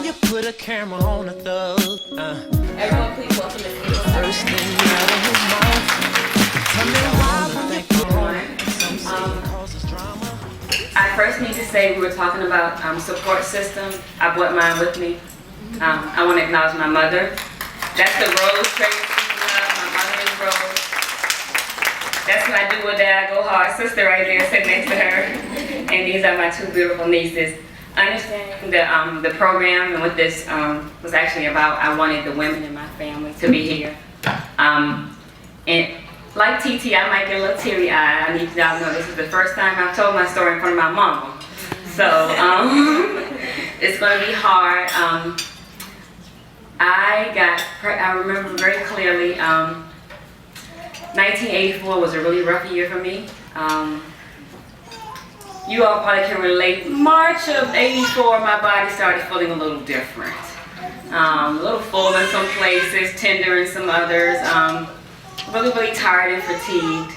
you put a camera on a thug. Everyone, please welcome the First thing out of his mouth. Tell me why when you put on some say it causes drama. I first need to say we were talking about support system. I brought mine with me. I want to acknowledge my mother. That's the Rose Trey Songz. My mother is Rose. That's my do or die, go hard sister right there sitting next to her. And these are my two beautiful nieces. Understanding the program and what this was actually about, I wanted the women in my family to be here. And like TT, I might get a little teary-eyed. I need y'all to know this is the first time I've told my story in front of my mama. So it's going to be hard. I remember very clearly, 1984 was a really rough year for me. You all probably can relate. March of '84, my body started feeling a little different. A little full in some places, tender in some others. Really, really tired and fatigued.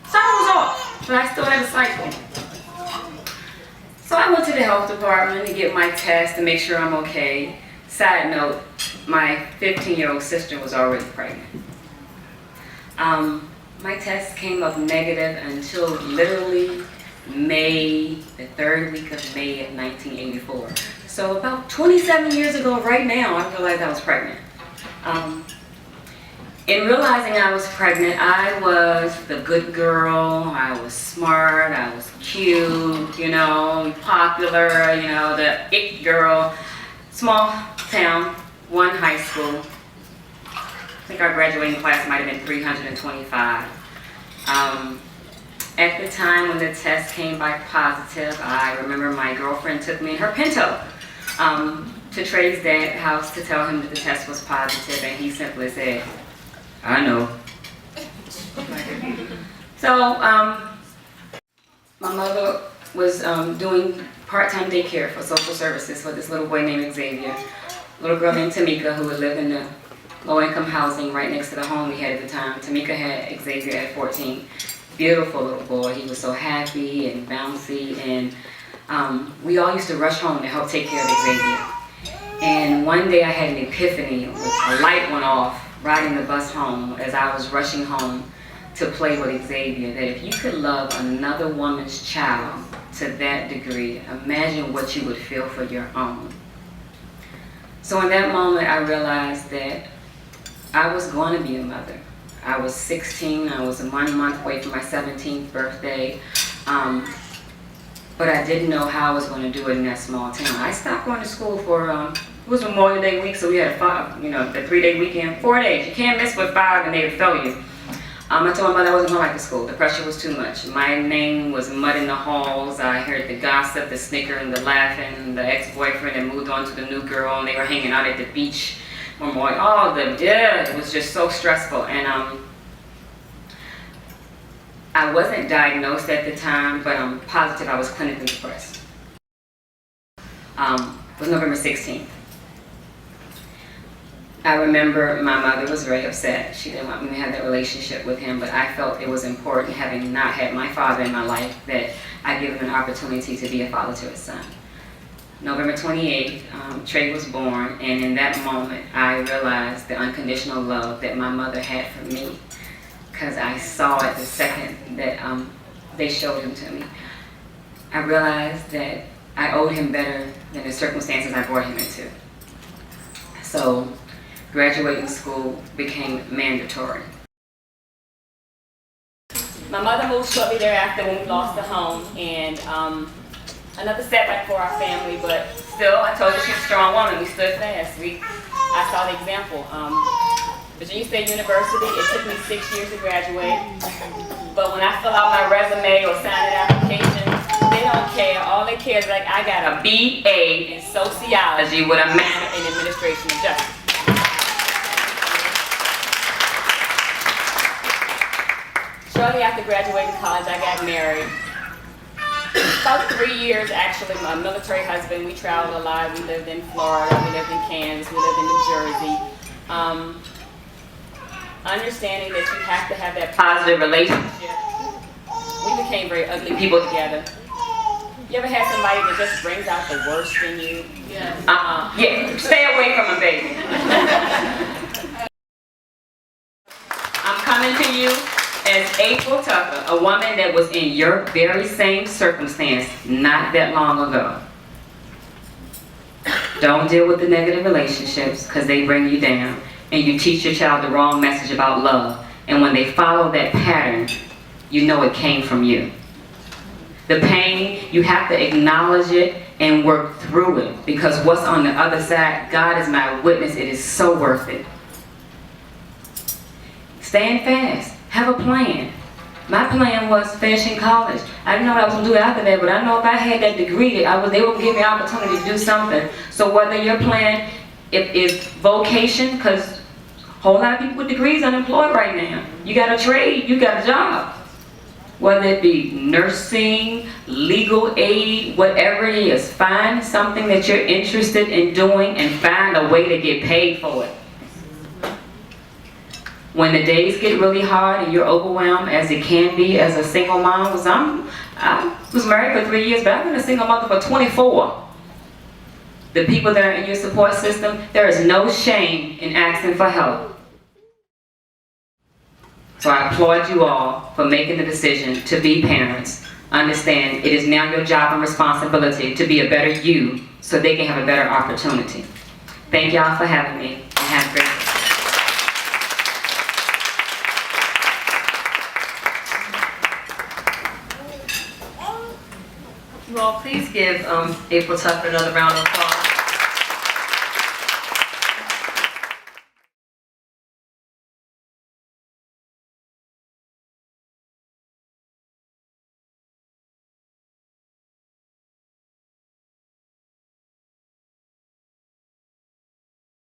Something was off, but I still had a cycle. So I went to the health department to get my test to make sure I'm okay. Side note, my 15-year-old sister was already pregnant. My test came up negative until literally the third week of May of 1984. So about 27 years ago right now, I realized I was pregnant. In realizing I was pregnant, I was the good girl, I was smart, I was cute, you know, popular, you know, the it girl. Small town, one high school. I think our graduating class might have been 325. At the time when the test came back positive, I remember my girlfriend took me in her Pinto to Trey's dad's house to tell him that the test was positive, and he simply said, I know. So, my mother was doing part-time daycare for social services for this little boy named Xavier. A little girl named Tamika who would live in the low-income housing right next to the home we had at the time. Tamika had Xavier at 14. Beautiful little boy. He was so happy and bouncy, and we all used to rush home to help take care of Xavier. And one day I had an epiphany. A light went off riding the bus home as I was rushing home to play with Xavier, that if you could love another woman's child to that degree, imagine what you would feel for your own. So in that moment, I realized that I was going to be a mother. I was 16, I was 1 month away from my 17th birthday, but I didn't know how I was going to do it in that small town. I stopped going to school for, it was Memorial Day week, so we had the 3-day weekend, 4 days. You can't miss with 5 and they would fail you. I told my mother I wasn't going to like the school. The pressure was too much. My name was mud in the halls. I heard the gossip, the snickering, the laughing. The ex-boyfriend had moved on to the new girl, and they were hanging out at the beach. Memorial, all of them. Yeah, it was just so stressful. And I wasn't diagnosed at the time, but I'm positive I was clinically depressed. It was November 16th. I remember my mother was very upset. She didn't want me to have that relationship with him, but I felt it was important, having not had my father in my life, that I give him an opportunity to be a father to his son. November 28th, Trey was born, and in that moment, I realized the unconditional love that my mother had for me, because I saw it the second that they showed him to me. I realized that I owed him better than the circumstances I brought him into. So, graduating school became mandatory. My mother moved shortly thereafter when we lost the home, and another setback for our family, but still, I told you she's a strong woman. We stood fast. I saw the example. Virginia State University, it took me 6 years to graduate, but when I fill out my resume or sign an application, they don't care. All they care is like, I got a BA in sociology with a minor in administration of justice. Shortly after graduating college, I got married. About 3 years, actually. My military husband, we traveled a lot. We lived in Florida, we lived in Kansas, we lived in New Jersey. Understanding that you have to have that positive relationship. We became very ugly people together. You ever had somebody that just brings out the worst in you? Yeah. Yeah, stay away from them, baby. I'm coming to you as April Tucker, a woman that was in your very same circumstance not that long ago. Don't deal with the negative relationships because they bring you down, and you teach your child the wrong message about love. And when they follow that pattern, you know it came from you. The pain, you have to acknowledge it and work through it, because what's on the other side, God is my witness, it is so worth it. Stand fast. Have a plan. My plan was finishing college. I didn't know what I was going to do after that, but I know if I had that degree, they would give me an opportunity to do something. So whether your plan is vocation, because a whole lot of people with degrees are unemployed right now. You got a trade, you got a job. Whether it be nursing, legal aid, whatever it is, find something that you're interested in doing and find a way to get paid for it. When the days get really hard and you're overwhelmed, as it can be as a single mom, I was married for 3 years, but I've been a single mother for 24. The people that are in your support system, there is no shame in asking for help. So I applaud you all for making the decision to be parents. Understand, it is now your job and responsibility to be a better you so they can have a better opportunity. Thank y'all for having me, and have a great day. You all please give April Tucker another round of applause.